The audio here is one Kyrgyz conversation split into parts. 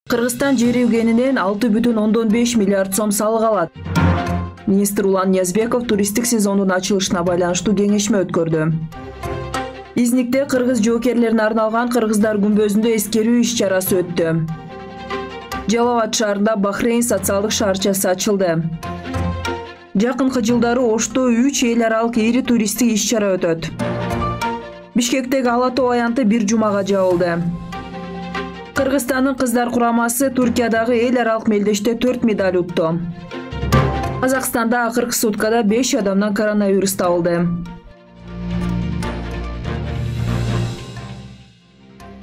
Кыргызстан жер үйгенинен 6,5 миллиард сом салык алат. Министр Улан Ниязбеков туристтик сезондун ачылышына байланыштуу кеңешме өткөрдү. Изникте кыргыз жоокерлерине арналган Кыргыздар күмбөзүндө эскерүү иш-чарасы өттү. Жалал Абад шаарында Бахрейн социалдык шаарчасы ачылды. Жакынкы жылдары Ошто 3 эл аралык ири туристтик иш-чара өтөт. Бишкектеги Ала Тоо аянты бир жумага жабылды. Кыргызстандын кыздар курамасы Туркиядагы эл аралык мелдеште 4 медаль утту. Казакстанда акыркы суткада 5 адамдан коронавирус табылды.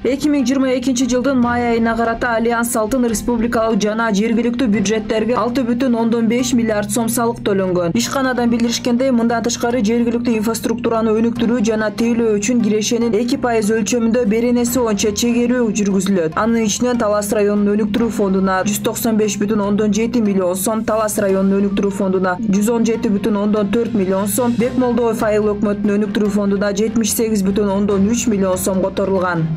2022 жылдын май айына карата Альянс Алтын республикалык жана жергиликтүү бюджеттерге 6,5 миллиард сом салык төлөнгөн. Ишканадан билдиришкендей, мындан тышкары жергиликтүү инфраструктураны өнүктүрүү жана тейлөө үчүн кирешенин 2% өлчөмүндө беренеси боюнча чегерүү жүргүзүлөт. Анын ичинен Талас районун өнүктүрүү фондуна 195,7 миллион сом, Талас районун өнүктүрүү фондуна 117,4 миллион сом, Бекмолдоев айыл өкмөтүнүн өнүктүрүү фондуна 78,3 миллион сом которулган.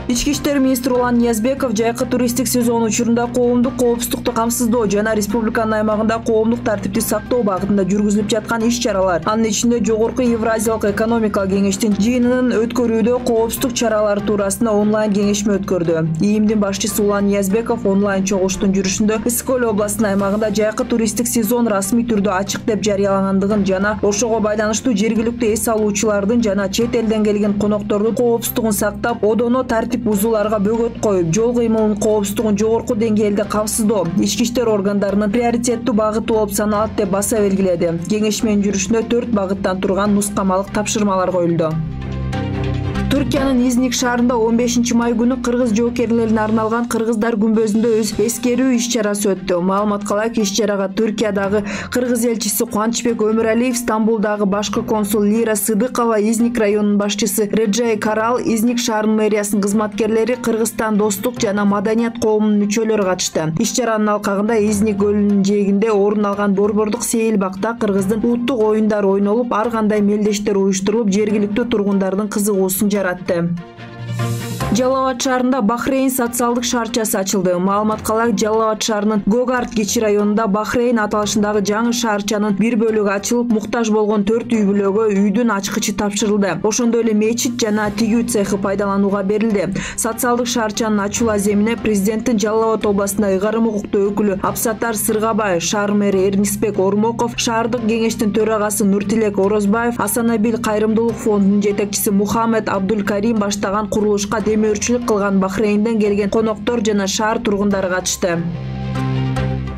Ички иштер министри Улан Ниязбеков жайкы туристтик сезон учурунда коомдук коопсуздукту камсыздоо жана республиканын аймагында коомдук тартипти сактоо багытында жүргүзүлүп жаткан иш-чаралар, анын ичинде Жогорку Евразиялык экономикалык кеңештин жыйынын өткөрүүдө коопсуздук чаралары туурасында онлайн кеңешме өткөрдү. ИИМдин башчысы Улан Ниязбеков онлайн чогулуштун жүрүшүндө Ысык Көл областынын аймагында жайкы туристтик сезон расмий түрдө ачык деп жарыялагандыгын жана ошого байланыштуу жергиликтүү эс алуучулардын жана чет элден келген коноктордун коопсуздугун сактап, одоно тартип бузууларга бөгөт коюп, жол кыймылынын коопсуздугун жогорку деңгээлде камсыздоо ички иштер органдарынын приоритеттүү багыты болуп саналат деп баса белгиледи. Кеңешменин жүрүшүндө 4 багыттан турган нускамалык тапшырмалар коюлду. Түркиянын Изник шаарында 15 май күнү кыргыз жоокерлерине арналган Кыргыздар күмбөзүндө эскерүү иш-чарасы өттү. Маалыматка ылайык, иш-чарага Түркиядагы кыргыз элчиси Кубанычбек Өмүралиев, Стамбулдагы башкы консул Лира Сыдыкова, Изник районунун башчысы Реджай Карал, Изник шаарынын мэриясынын кызматкерлери, Кыргызстан достук жана маданият коомунун мүчөлөрү катышты. Иш-чаранын алкагында Изник көлүнүн жээгинде орун алган борбордук сейил бакта кыргыздын улуттук оюндары ойнолуп, ар кандай мелдештер уюштурулуп, жергиликтүү тургундардын кызыгуусун жаратты. Жалал Абад шаарында Бахрейн социалдык шаарчасы ачылды. Маалыматка ылайык, Жалал Абад шаарынын Гогарт кичи районунда Бахрейн аталышындагы жаңы шаарчанын бир бөлүгү ачылып, муктаж болгон 4 үй бүлөгө үйдүн ачкычы тапшырылды. Ошондой эле мечит жана тигүү цехи пайдаланууга берилди. Социалдык шаарчанын ачуу аземине президенттин Жалал Абад областында ыйгарым укуктуу өкүлү Абсатар Сыргабаев, шаар мэри Эрнисбек Ормоков, шаардык кеңештин төрагасы Нуртилек Орозбаев, Асанабил кайрымдуулук фондунун жетекчиси Мухаммед Абдулкарим баштаган курулушка демөөрчүлүк кылган Бахрейнден келген коноктор жана шаар тургундары катышты.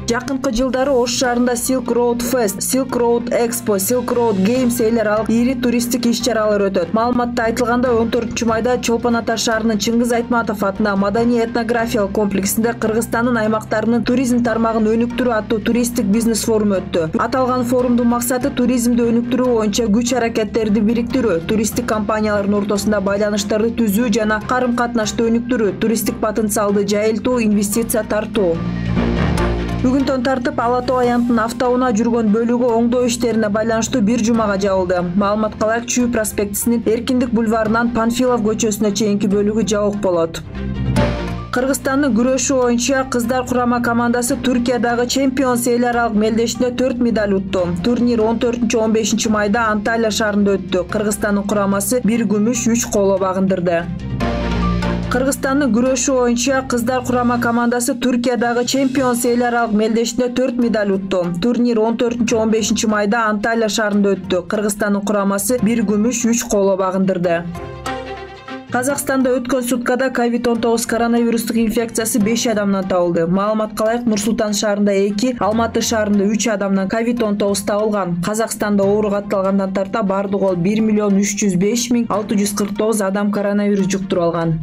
Жакынкы жылдары Ош шаарында Silk Road Fest, Silk Road Expo, Silk Road Games эл аралык ири туристтик иш-чаралар өтөт. Маалыматта айтылгандай, 14 майда Чолпон Ата шаарынын Чыңгыз Айтматов атындагы маданий этнографиялык комплексинде Кыргызстандын аймактарынын туризм тармагын өнүктүрүү аттуу туристтик бизнес форуму өттү. Аталган форумдун максаты туризмди өнүктүрүү боюнча күч-аракеттерди бириктирүү, туристтик компаниялардын ортосунда байланыштарды түзүү жана карым-катнашты өнүктүрүү, туристтик потенциалды жайылтуу, инвестиция тартуу. Бүгүнтөн тартып Ала Тоо аянтынын автоунаа жүргөн бөлүгү оңдоо иштерине байланыштуу бир жумага жабылды. Маалыматка ылайык, Чүй проспектисинин Эркиндик бульварынан Панфилов көчөсүнө чейинки бөлүгү жабык болот. Кыргызстандын күрөшүү боюнча кыздар курама командасы Түркиядагы Чемпионс эл аралык мелдешинде 4 медаль утту. Турнир 14-15 майда Анталия шаарында өттү. Кыргызстандын курамасы 1 күмүш, 3 коло багындырды. Кыргызстандын күрөшүү боюнча кыздар курама командасы Түркиядагы Чемпионс эл аралык мелдешинде 4 медаль утту. Турнир 14-15 майда Анталия шаарында өттү. Кыргызстандын курамасы 1 күмүш, 3 коло багындырды. Казакстанда өткөн суткада COVID-19 коронавирустук инфекциясы 5 адамдан табылды. Маалыматка ылайык, Нур-Султан шаарында 2, Алматы шаарында 3 адамдан COVID-19 табылган. Казакстанда ооруга катталгандан тарта бардыгы 1 305 649 адам коронавирус жуктуруп алган.